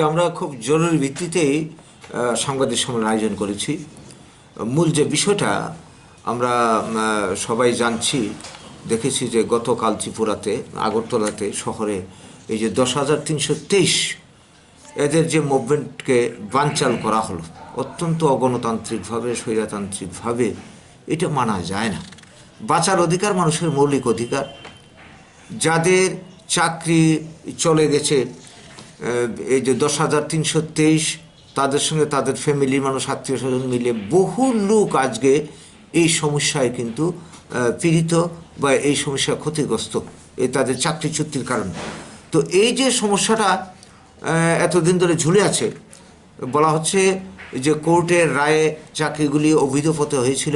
আমরা খুব জরুরি ভিত্তিতেই সাংবাদিক সম্মেলন আয়োজন করেছি। মূল যে বিষয়টা আমরা সবাই জানছি, দেখেছি যে গতকাল ত্রিপুরাতে আগরতলাতে শহরে এই যে 10,323 এদের যে মুভমেন্টকে বানচাল করা হলো অত্যন্ত অগণতান্ত্রিকভাবে, স্বৈরতান্ত্রিকভাবে, এটা মানা যায় না। বাঁচার অধিকার মানুষের মৌলিক অধিকার। যাদের চাকরি চলে গেছে, এই যে 10,323, তাদের সঙ্গে তাদের ফ্যামিলির মানুষ, আত্মীয় স্বজন মিলে বহু লোক আজকে এই সমস্যায় কিন্তু পীড়িত বা এই সমস্যা ক্ষতিগ্রস্ত, এই তাদের চাকরিচ্যুতির কারণে। তো এই যে সমস্যাটা এতদিন ধরে ঝুলে আছে, বলা হচ্ছে যে কোর্টের রায়ে চাকরিগুলি অবৈধ পথে হয়েছিল,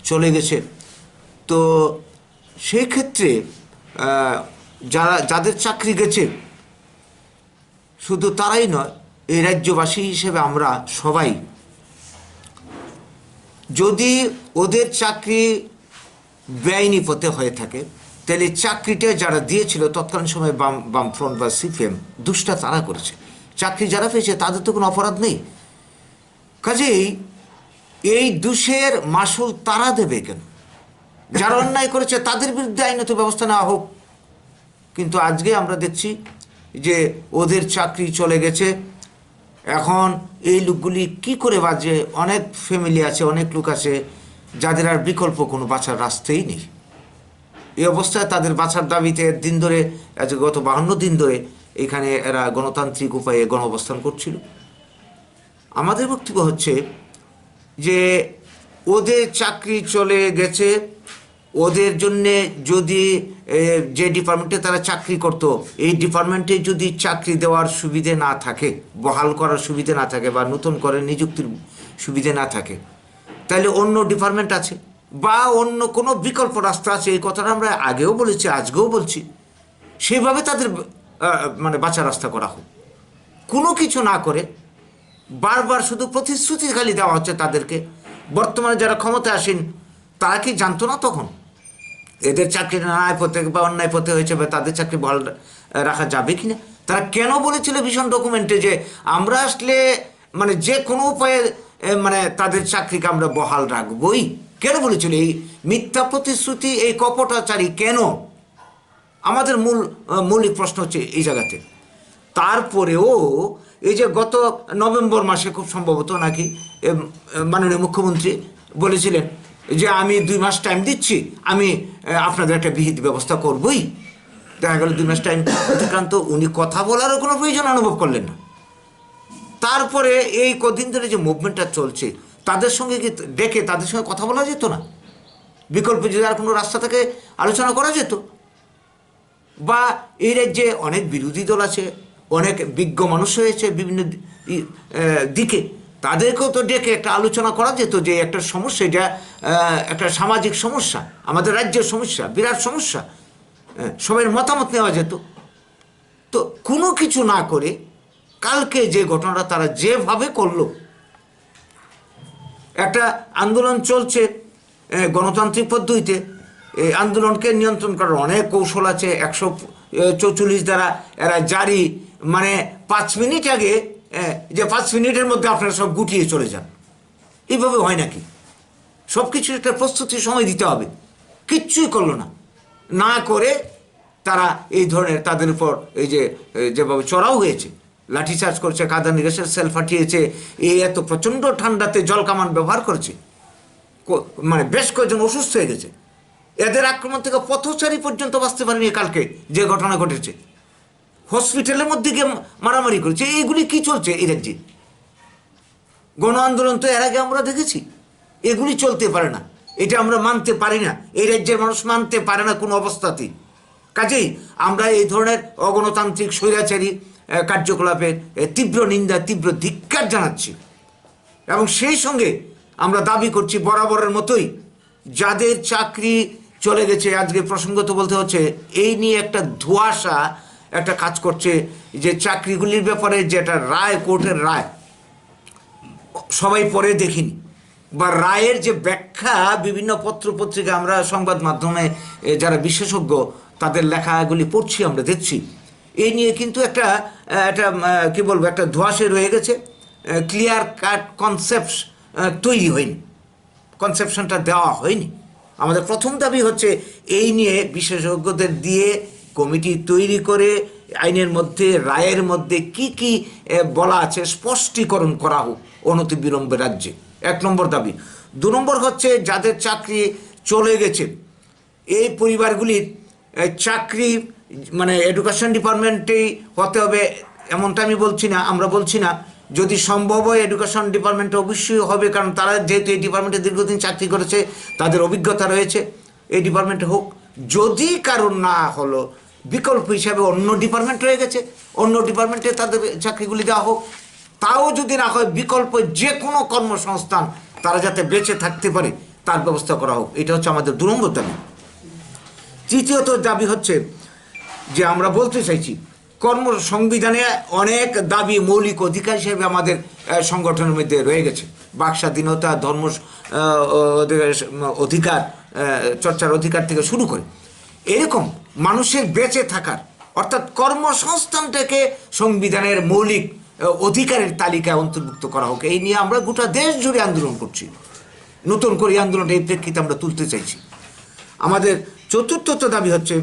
চলে গেছে। তো সেই ক্ষেত্রে যাদের চাকরি গেছে শুধু তারাই নয়, এই রাজ্যবাসী হিসেবে আমরা সবাই, যদি ওদের চাকরি বেআইনি পথে হয়ে থাকে, তাহলে চাকরিটা যারা দিয়েছিল তৎকালীন সময় বামফ্রন্ট বা সিপিএম, দুষ্টা তারা করেছে। চাকরি যারা পেয়েছে তাদের তো কোনো অপরাধ নেই, কাজেই এই দোষের মাসুল তারা দেবে কেন? যারা অন্যায় করেছে তাদের বিরুদ্ধে আইনত ব্যবস্থা নেওয়া হোক। কিন্তু আজকে আমরা দেখছি যে ওদের চাকরি চলে গেছে। এখন এই লোকগুলি কি করে বাঁচবে? অনেক ফ্যামিলি আছে, অনেক লোক আছে যাদের আর বিকল্প কোনো বাঁচার রাস্তাই নেই। এই অবস্থায় তাদের বাঁচার দাবিতে দিন ধরে, আজকে গত 52 দিন ধরে এখানে এরা গণতান্ত্রিক উপায়ে গণ অবস্থান করছিল। আমাদের বক্তব্য হচ্ছে যে ওদের চাকরি চলে গেছে, ওদের জন্যে যদি যে ডিপার্টমেন্টে তারা চাকরি করত, এই ডিপার্টমেন্টে যদি চাকরি দেওয়ার সুবিধে না থাকে, বহাল করার সুবিধে না থাকে, বা নতুন করে নিযুক্তির সুবিধে না থাকে, তাহলে অন্য ডিপার্টমেন্ট আছে বা অন্য কোনো বিকল্প রাস্তা আছে। এই কথাটা আমরা আগেও বলেছি, আজকেও বলছি। সেভাবে তাদের মানে বাঁচার রাস্তা করা হোক। কোনো কিছু না করে বারবার শুধু প্রতিশ্রুতি খালি দেওয়া হচ্ছে তাদেরকে। বর্তমানে যারা ক্ষমতায় আসেন তারা কি জানতো না তখন এদের চাকরি ন্যায় পথে বা অন্যায় পথে হয়েছে, বা তাদের চাকরি বহাল রাখা যাবে কিনা? তারা কেন বলেছিল ভীষণ ডকুমেন্টে যে আমরা আসলে মানে যে কোনো উপায়ে মানে তাদের চাকরিকে আমরা বহাল রাখবই? কেন বলেছিল? এই মিথ্যা প্রতিশ্রুতি, এই কপটাচারী কেন? আমাদের মৌলিক প্রশ্ন হচ্ছে এই জায়গাতে। তারপরেও এই যে গত নভেম্বর মাসে খুব সম্ভবত নাকি মাননীয় মুখ্যমন্ত্রী বলেছিলেন যে আমি 2 মাস টাইম দিচ্ছি, আমি আপনাদের একটা বিহিত ব্যবস্থা করবই। দেখা গেল 2 মাস টাইম অতিক্রান্ত, উনি কথা বলারও কোনো প্রয়োজন অনুভব করলেন না। তারপরে এই কদিন ধরে যে মুভমেন্টটা চলছে, তাদের সঙ্গে কি ডেকে তাদের সঙ্গে কথা বলা যেত না? বিকল্প যদি আর কোনো রাস্তা থেকে আলোচনা করা যেত। বা এই রাজ্যে অনেক বিরোধী দল আছে, অনেক বিজ্ঞ মানুষ হয়েছে বিভিন্ন দিকে, তাদেরকেও তো ডেকে একটা আলোচনা করা যেত যে একটা সমস্যা, এটা একটা সামাজিক সমস্যা, আমাদের রাজ্যের সমস্যা, বিরাট সমস্যা, সবাই মতামত নেওয়া যেত। তো কোনো কিছু না করে কালকে যে ঘটনাটা তারা যেভাবে করলো, একটা আন্দোলন চলছে গণতান্ত্রিক পদ্ধতিতে, এই আন্দোলনকে নিয়ন্ত্রণ করার অনেক কৌশল আছে। 144 দ্বারা এরা জারি, মানে 5 মিনিট আগে যে 5 মিনিটের মধ্যে আপনারা সব গুটিয়ে চলে যান, এইভাবে হয় নাকি? সব কিছু একটা প্রস্তুতির সময় দিতে হবে। কিচ্ছুই করলো না। না করে তারা এই ধরনের তাদের উপর এই যে যেভাবে চড়াও হয়েছে, লাঠিচার্জ করছে, কাঁদানি গ্যাসের সেল ফাটিয়েছে, এই এত প্রচণ্ড ঠান্ডাতে জল কামান ব্যবহার করেছে, মানে বেশ কয়েকজন অসুস্থ হয়ে গেছে। এদের আক্রমণ থেকে পথচারী পর্যন্ত বাঁচতে পারেনি। কালকে যে ঘটনা ঘটেছে, হসপিটালের মধ্যে গিয়ে মারামারি করেছে। এইগুলি কি চলছে এই রাজ্যে? গণ আন্দোলন তো এর আগে আমরা দেখেছি। এগুলি চলতে পারে না, এটা আমরা মানতে পারি না। এই রাজ্যের মানুষ মানতে পারে না কোনো অবস্থাতেই। কাজেই আমরা এই ধরনের অগণতান্ত্রিক স্বৈরাচারী কার্যকলাপের তীব্র নিন্দা, তীব্র ধিক্কার জানাচ্ছি। এবং সেই সঙ্গে আমরা দাবি করছি বরাবরের মতোই, যাদের চাকরি চলে গেছে, আজকে প্রসঙ্গত বলতে হচ্ছে, এই নিয়ে একটা ধোঁয়াশা একটা কাজ করছে যে চাকরিগুলির ব্যাপারে যেটা রায়, কোর্টের রায় সবাই পরে দেখিনি, বা রায়ের যে ব্যাখ্যা বিভিন্ন পত্রপত্রিকা, আমরা সংবাদ মাধ্যমে যারা বিশেষজ্ঞ তাদের লেখাগুলি পড়ছি, আমরা দেখছি এই নিয়ে কিন্তু একটা একটা কী বলবো, একটা ধোঁয়াশে রয়ে গেছে, ক্লিয়ার কাট কনসেপ্ট তৈরি হয়নি, কনসেপশনটা দেওয়া হয়নি। আমাদের প্রথম দাবি হচ্ছে এই নিয়ে বিশেষজ্ঞদের দিয়ে কমিটি তৈরি করে আইনের মধ্যে, রায়ের মধ্যে কি কি বলা আছে স্পষ্টীকরণ করা হোক অনতিবিলম্বে রাজ্যে, 1 নম্বর দাবি। 2 নম্বর হচ্ছে যাদের চাকরি চলে গেছে এই পরিবারগুলির চাকরি মানে এডুকেশন ডিপার্টমেন্টেই হতে হবে এমনটা আমি বলছি না, আমরা বলছি না, যদি সম্ভব হয় এডুকেশন ডিপার্টমেন্টে অবশ্যই হবে, কারণ তারা যেহেতু এই ডিপার্টমেন্টে দীর্ঘদিন চাকরি করেছে, তাদের অভিজ্ঞতা রয়েছে, এই ডিপার্টমেন্টে হোক। যদি কারণ না হলো বিকল্প হিসাবে অন্য ডিপার্টমেন্ট রয়ে গেছে, অন্য ডিপার্টমেন্টে তাদের চাকরিগুলি দেওয়া হোক। তাও যদি না হয় বিকল্প যে কোনো কর্মসংস্থান তারা যাতে বেঁচে থাকতে পারে তার ব্যবস্থা করা হোক। এটা হচ্ছে আমাদের 2 নম্বর দাবি। তৃতীয়ত দাবি হচ্ছে যে আমরা বলতে চাইছি সংবিধানে অনেক দাবি মৌলিক অধিকার হিসেবে আমাদের সংগঠনের মধ্যে রয়ে গেছে। বাক স্বাধীনতা, ধর্ম অধিকার, চর্চার অধিকার থেকে শুরু করে এরকম মানুষের বেঁচে থাকার অর্থাৎ কর্মসংস্থানটাকে সংবিধানের মৌলিক অধিকারের তালিকায় অন্তর্ভুক্ত করা হোক। এই নিয়ে আমরা গোটা দেশ জুড়ে আন্দোলন করছি, নতুন করে আন্দোলনটা এই প্রেক্ষিতে আমরা তুলতে চাইছি। আমাদের চতুর্থত দাবি হচ্ছে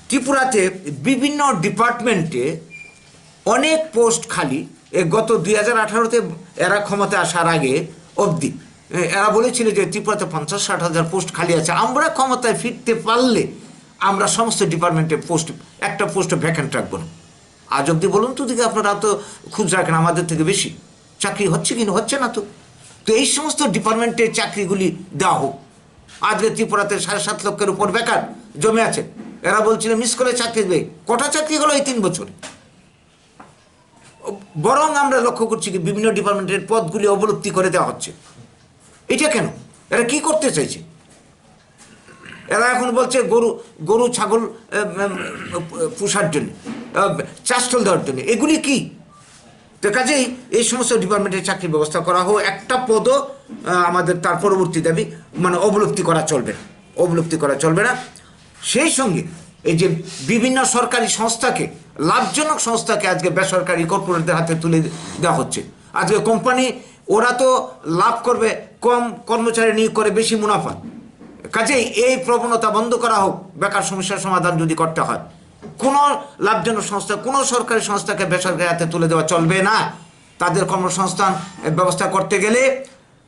ত্রিপুরাতে বিভিন্ন ডিপার্টমেন্টে অনেক পোস্ট খালি। গত 2018-তে এরা ক্ষমতা আসার আগে অবধি এরা বলেছিল যে ত্রিপুরাতে 50-60 হাজার পোস্ট খালি আছে, আমরা ক্ষমতায় ফিরতে পারলে আমরা সমস্ত ডিপার্টমেন্টে একটা পোস্ট ভ্যাকেন্ট রাখবো না। আজ অবধি বলুন তো দিকে, আপনারা তো খোঁজ রাখেন আমাদের থেকে বেশি, চাকরি হচ্ছে কিনা, হচ্ছে না তো। তো এই সমস্ত ডিপার্টমেন্টের চাকরিগুলি দেওয়া হোক। আজকে ত্রিপুরাতে 7.5 লক্ষের উপর বেকার জমে আছে। এরা বলছিল মিস করে চাকরি দেবে, কটা চাকরি হলো এই 3 বছরে। বরং আমরা লক্ষ্য করছি কি বিভিন্ন ডিপার্টমেন্টের পদগুলি অবলুপ্তি করে দেওয়া হচ্ছে। এটা কেন? এরা কি করতে চাইছে? এরা এখন বলছে গরু ছাগল পোষার জন্য, চাষটল দেওয়ার জন্য। এগুলি কি? তো কাজেই এই সমস্ত ডিপার্টমেন্টের চাকরির ব্যবস্থা করা হোক। একটা পদও আমাদের তার পরবর্তী দাবি মানে অবলুপ্তি করা চলবে না। সেই সঙ্গে এই যে বিভিন্ন সরকারি সংস্থাকে, লাভজনক সংস্থাকে আজকে বেসরকারি কর্পোরেটদের হাতে তুলে দেওয়া হচ্ছে। আজকে কোম্পানি ওরা তো লাভ করবে, কম কর্মচারী নিয়োগ করে বেশি মুনাফা। কাজেই এই প্রবণতা বন্ধ করা হোক। বেকার সমস্যার সমাধান যদি করতে হয়, কোনো লাভজনক সংস্থা, কোনো সরকারি সংস্থাকে বেসরকারি হাতে তুলে দেওয়া চলবে না। তাদের কর্মসংস্থান ব্যবস্থা করতে গেলে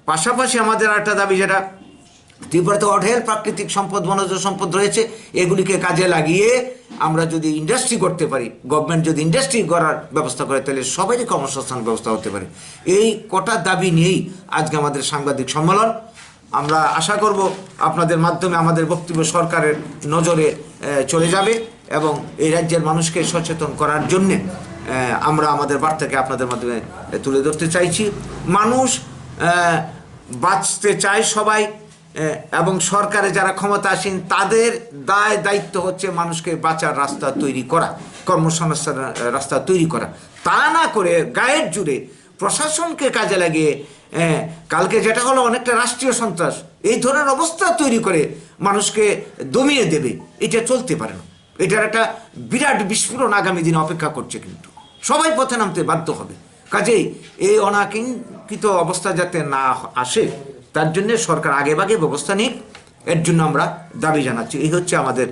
পাশাপাশি আমাদের একটা দাবি, যেটা ত্রিপুরাতে অঢেল প্রাকৃতিক সম্পদ, বনজ সম্পদ রয়েছে, এগুলিকে কাজে লাগিয়ে আমরা যদি ইন্ডাস্ট্রি করতে পারি, গভর্নমেন্ট যদি ইন্ডাস্ট্রি করার ব্যবস্থা করে, তাহলে সবারই কর্মসংস্থান ব্যবস্থা হতে পারে। এই কটা দাবি নিয়েই আজকে আমাদের সাংবাদিক সম্মেলন। আমরা আশা করব আপনাদের মাধ্যমে আমাদের বক্তব্য সরকারের নজরে চলে যাবে এবং এই রাজ্যের মানুষকে সচেতন করার জন্যে আমরা আমাদের বার্তাকে আপনাদের মাধ্যমে তুলে ধরতে চাইছি। মানুষ বাঁচতে চায় সবাই, এবং সরকারে যারা ক্ষমতাসীন তাদের দায়িত্ব হচ্ছে মানুষকে বাঁচার রাস্তা তৈরি করা, কর্মসংস্থান রাস্তা তৈরি করা। তা না করে গায়ের জুড়ে প্রশাসনকে কাজে লাগিয়ে কালকে যেটা হলো অনেকটা রাষ্ট্রীয় সন্ত্রাস, এই ধরনের অবস্থা তৈরি করে মানুষকে দমিয়ে দেবে, এটা চলতে পারে না। এটার একটা বিরাট বিস্ফোরণ আগামী দিনে অপেক্ষা করছে, কিন্তু সবাই পথে নামতে বাধ্য হবে। কাজেই এই অনাকাঙ্ক্ষিত অবস্থা যাতে না আসে তার জন্য সরকার আগেভাগে ব্যবস্থা নিক, এর জন্য আমরা দাবি জানাচ্ছি। এই হচ্ছে আমাদের